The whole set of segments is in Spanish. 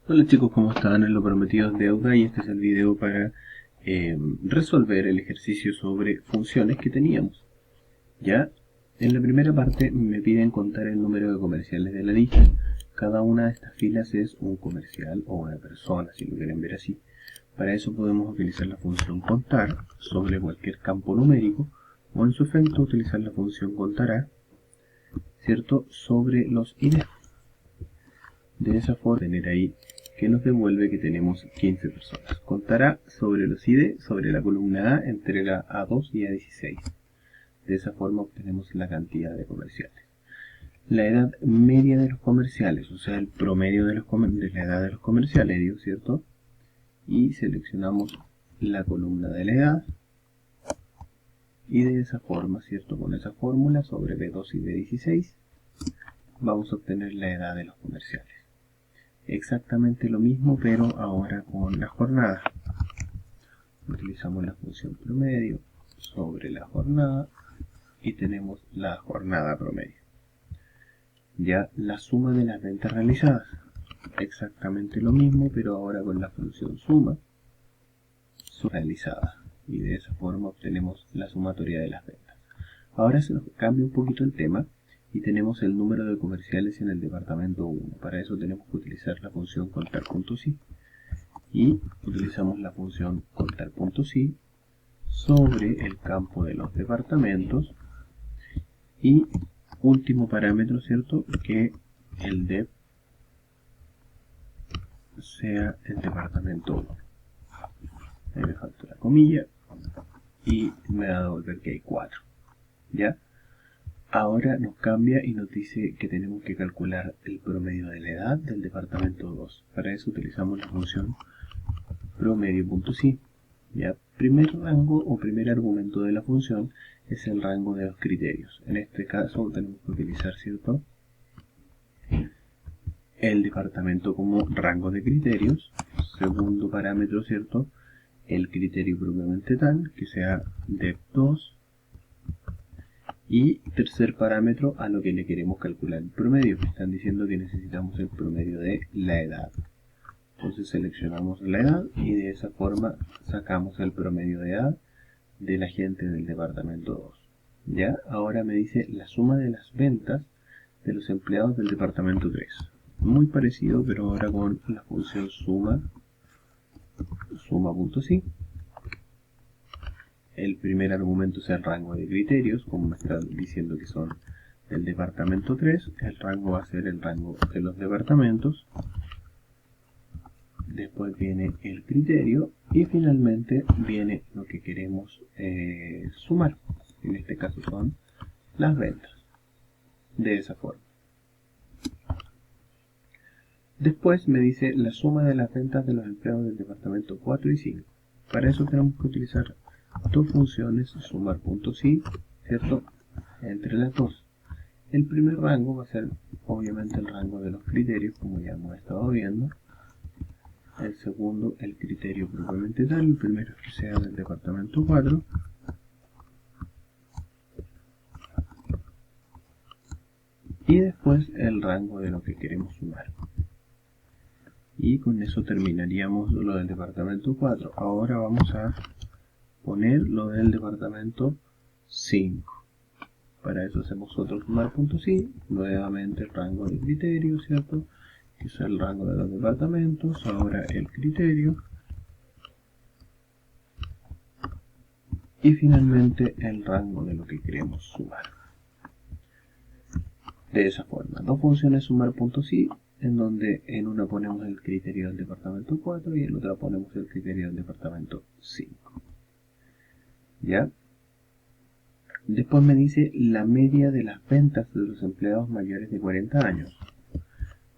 Hola chicos, ¿cómo están? En lo prometido es deuda y este es el video para resolver el ejercicio sobre funciones que teníamos. Ya, en la primera parte me piden contar el número de comerciales de la lista. Cada una de estas filas es un comercial o una persona, si lo quieren ver así. Para eso podemos utilizar la función contar sobre cualquier campo numérico o en su efecto utilizar la función contará, ¿cierto?, sobre los ID. De esa forma, tener ahí que nos devuelve que tenemos 15 personas. Contará sobre los ID, sobre la columna A, entre la A2 y A16. De esa forma obtenemos la cantidad de comerciales. La edad media de los comerciales, o sea, el promedio de la edad de los comerciales, digo, ¿cierto? Y seleccionamos la columna de la edad. Y de esa forma, ¿cierto? Con esa fórmula sobre B2 y B16, vamos a obtener la edad de los comerciales. Exactamente lo mismo, pero ahora con la jornada. Utilizamos la función promedio sobre la jornada y tenemos la jornada promedio. Ya la suma de las ventas realizadas. Exactamente lo mismo, pero ahora con la función suma realizada. Y de esa forma obtenemos la sumatoria de las ventas. Ahora se nos cambia un poquito el tema y tenemos el número de comerciales en el departamento 1. Para eso tenemos que utilizar la función contar.si y utilizamos la función contar.si sobre el campo de los departamentos y último parámetro, ¿cierto?, que el dep sea el departamento 1. Ahí me falta la comilla y me va a devolver que hay 4. ¿Ya? Ahora nos cambia y nos dice que tenemos que calcular el promedio de la edad del departamento 2. Para eso utilizamos la función promedio.si. ¿Ya? Primer rango o primer argumento de la función es el rango de los criterios. En este caso tenemos que utilizar, ¿cierto?, el departamento como rango de criterios. Segundo parámetro, ¿cierto?, el criterio propiamente tal, que sea dep2. Y tercer parámetro, a lo que le queremos calcular el promedio. Me están diciendo que necesitamos el promedio de la edad. Entonces seleccionamos la edad y de esa forma sacamos el promedio de edad de la gente del departamento 2. Ya, ahora me dice la suma de las ventas de los empleados del departamento 3. Muy parecido, pero ahora con la función suma.si. El primer argumento es el rango de criterios, como me está diciendo que son del departamento 3. El rango va a ser el rango de los departamentos. Después viene el criterio y finalmente viene lo que queremos sumar. En este caso son las ventas. De esa forma. Después me dice la suma de las ventas de los empleados del departamento 4 y 5. Para eso tenemos que utilizar dos funciones, sumar.si, ¿cierto?, entre las dos. El primer rango va a ser obviamente el rango de los criterios, como ya hemos estado viendo. El segundo, el criterio propiamente tal. El primero es que sea del departamento 4. Y después el rango de lo que queremos sumar. Y con eso terminaríamos lo del departamento 4. Ahora vamos a poner lo del departamento 5. Para eso hacemos otro sumar.si, nuevamente el rango de criterio, ¿cierto?, que es el rango de los departamentos, ahora el criterio, y finalmente el rango de lo que queremos sumar. De esa forma, dos funciones sumar.si, en donde en una ponemos el criterio del departamento 4 y en otra ponemos el criterio del departamento 5. ¿Ya? Después me dice la media de las ventas de los empleados mayores de 40 años.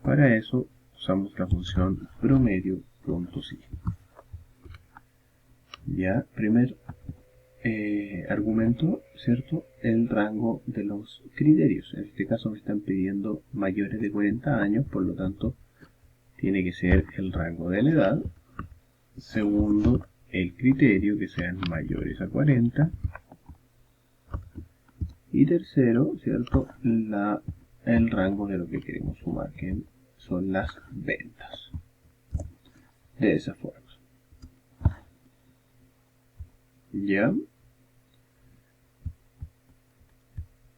Para eso usamos la función promedio.si. Ya, primer argumento, ¿cierto?, el rango de los criterios. En este caso me están pidiendo mayores de 40 años, por lo tanto tiene que ser el rango de la edad. Segundo, el criterio, que sean mayores a 40. Y tercero, ¿cierto?, el rango de lo que queremos sumar, que son las ventas. de esa forma. ¿Ya?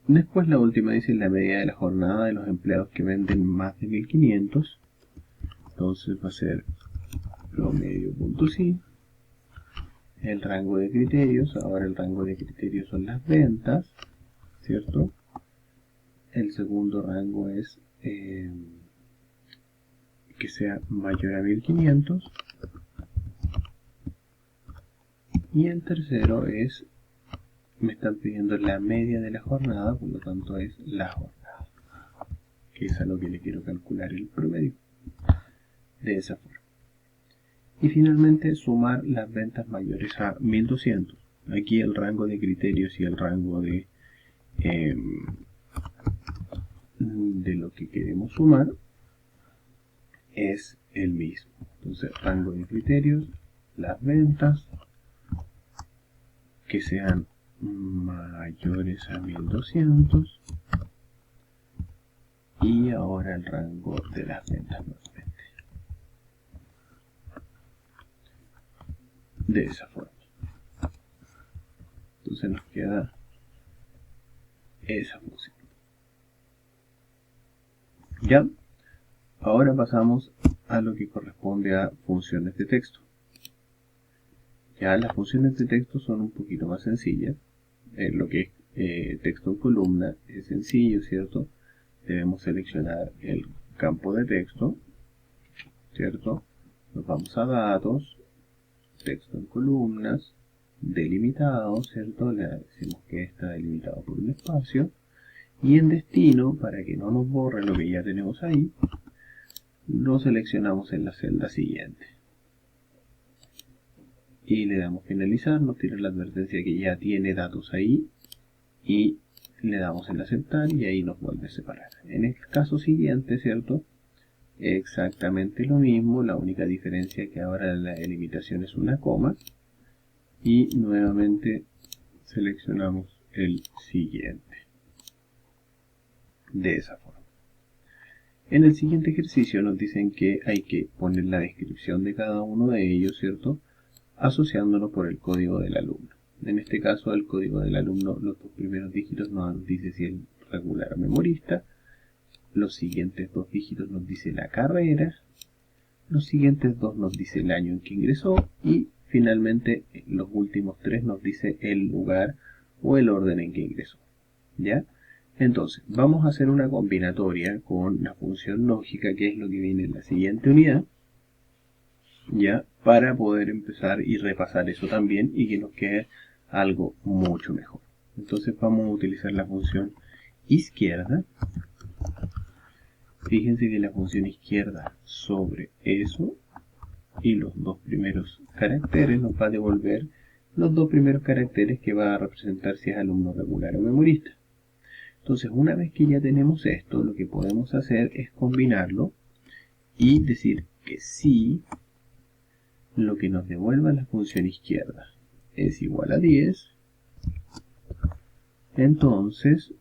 Después la última dice la media de la jornada de los empleados que venden más de 1500. Entonces va a ser promedio.si. El rango de criterios, ahora el rango de criterios son las ventas, ¿cierto? El segundo rango es que sea mayor a 1500. Y el tercero es, me están pidiendo la media de la jornada, por lo tanto es la jornada, que es a lo que le quiero calcular el promedio, de esa forma. Y finalmente sumar las ventas mayores a 1200. Aquí el rango de criterios y el rango de lo que queremos sumar es el mismo. Entonces rango de criterios, las ventas que sean mayores a 1200 y ahora el rango de las ventas nuevamente. De esa forma. Entonces nos queda esa función. Ya, ahora pasamos a lo que corresponde a funciones de texto. Ya las funciones de texto son un poquito más sencillas. Lo que es texto en columna es sencillo, ¿cierto? Debemos seleccionar el campo de texto, ¿cierto? Nos vamos a datos, texto en columnas, delimitado, ¿cierto? Le decimos que está delimitado por un espacio. Y en destino, para que no nos borre lo que ya tenemos ahí, lo seleccionamos en la celda siguiente. Y le damos finalizar, nos tira la advertencia que ya tiene datos ahí. Y le damos en aceptar y ahí nos vuelve a separar. En el caso siguiente, ¿cierto? Exactamente lo mismo, la única diferencia es que ahora la delimitación es una coma. Y nuevamente seleccionamos el siguiente. De esa forma. En el siguiente ejercicio nos dicen que hay que poner la descripción de cada uno de ellos, ¿cierto? Asociándolo por el código del alumno. En este caso, el código del alumno, los dos primeros dígitos nos dice si es regular o memorista. Los siguientes dos dígitos nos dice la carrera. Los siguientes dos nos dice el año en que ingresó. Y finalmente, los últimos tres nos dice el lugar o el orden en que ingresó. ¿Ya? Entonces, vamos a hacer una combinatoria con la función lógica, que es lo que viene en la siguiente unidad, ya, para poder empezar y repasar eso también y que nos quede algo mucho mejor. Entonces vamos a utilizar la función izquierda. Fíjense que la función izquierda sobre eso y los dos primeros caracteres nos va a devolver los dos primeros caracteres que va a representar si es alumno regular o memorista. Entonces, una vez que ya tenemos esto, lo que podemos hacer es combinarlo y decir que si lo que nos devuelva la función izquierda es igual a 10, entonces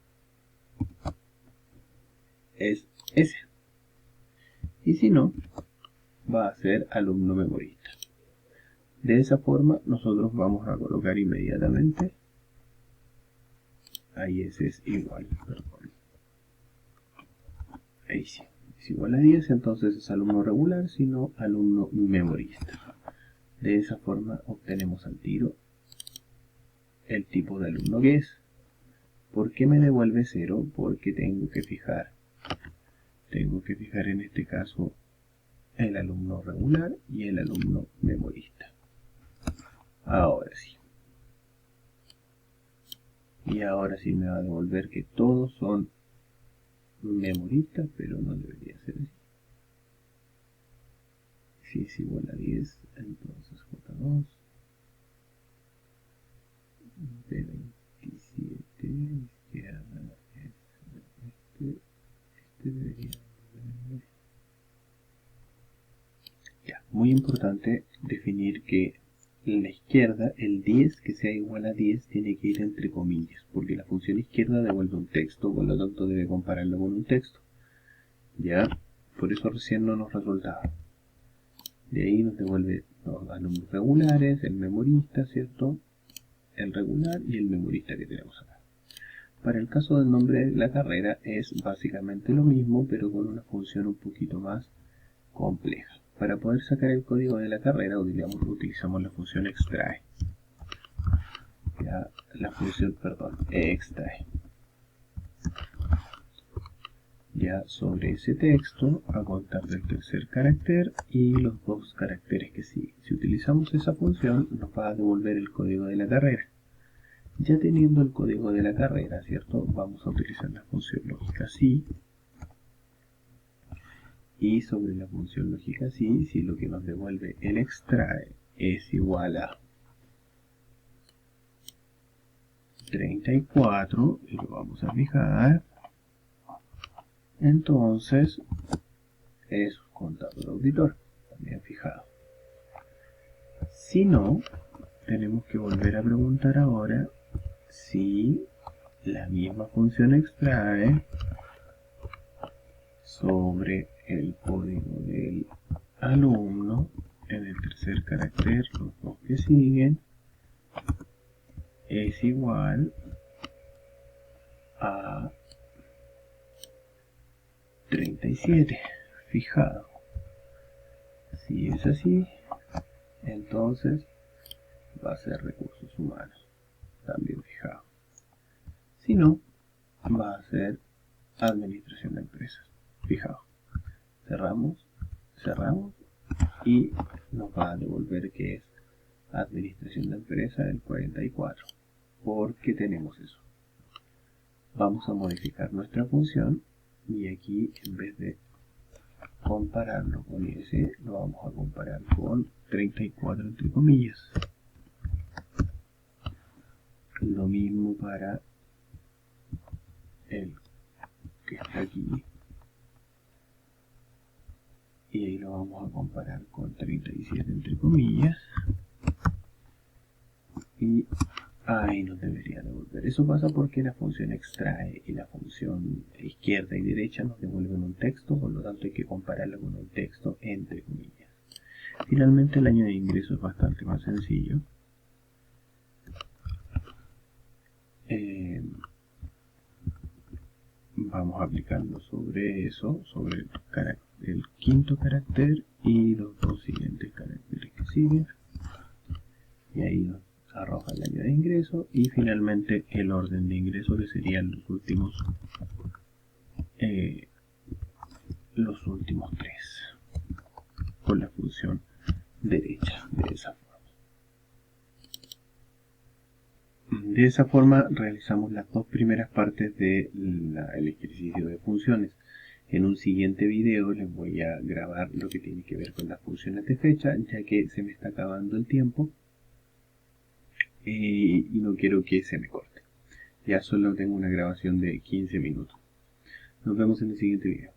es ese. Y si no, va a ser alumno memorista. De esa forma, nosotros vamos a colocar inmediatamente, ahí ese es igual, perdón. Ahí sí, es igual a 10, entonces es alumno regular, sino alumno memorista. De esa forma obtenemos al tiro el tipo de alumno que es. ¿Por qué me devuelve 0? Porque tengo que fijar en este caso el alumno regular y el alumno memorista. Ahora sí. Y ahora sí me va a devolver que todos son memoristas, pero no debería ser así. Si es igual a 10, entonces J2 de 27, izquierda es este debería ser. Ya, muy importante definir que en la izquierda el 10 que sea igual a 10 tiene que ir entre comillas, porque la función izquierda devuelve un texto, por lo tanto debe compararlo con un texto. Ya, por eso recién no nos resultaba. De ahí nos devuelve los alumnos regulares, el memorista, ¿cierto? El regular y el memorista que tenemos acá. Para el caso del nombre de la carrera es básicamente lo mismo, pero con una función un poquito más compleja. Para poder sacar el código de la carrera, utilizamos la función extrae. Extrae. Ya sobre ese texto, a contar del tercer carácter y los dos caracteres que siguen. Si utilizamos esa función, nos va a devolver el código de la carrera. Ya teniendo el código de la carrera, ¿cierto? Vamos a utilizar la función lógica sí. Y sobre la función lógica sí, si lo que nos devuelve el extrae es igual a 34, y lo vamos a fijar, entonces es contador auditor, también fijado. Si no, tenemos que volver a preguntar ahora si la misma función extrae sobre el código del alumno en el tercer carácter, los dos que siguen, es igual a 37, fijado. Si es así, entonces va a ser recursos humanos, también fijado. Si no, va a ser administración de empresas, fijado. Cerramos y nos va a devolver que es administración de empresa el 44. ¿Por qué tenemos eso? Vamos a modificar nuestra función y aquí en vez de compararlo con ese, lo vamos a comparar con 34 entre comillas. Lo mismo para el que está aquí. Y ahí lo vamos a comparar con 37 entre comillas. Y ahí nos debería devolver. Eso pasa porque la función extrae y la función izquierda y derecha nos devuelven un texto, por lo tanto hay que compararlo con un texto entre comillas. Finalmente el año de ingreso es bastante más sencillo. Vamos a aplicarlo sobre eso, sobre el quinto carácter y los dos siguientes caracteres que siguen. Y ahí nos arroja el año de ingreso y finalmente el orden de ingreso, que serían los últimos tres con la función derecha de esa forma. De esa forma realizamos las dos primeras partes del ejercicio de funciones. En un siguiente video les voy a grabar lo que tiene que ver con las funciones de fecha, ya que se me está acabando el tiempo y no quiero que se me corte. Ya solo tengo una grabación de 15 minutos. Nos vemos en el siguiente video.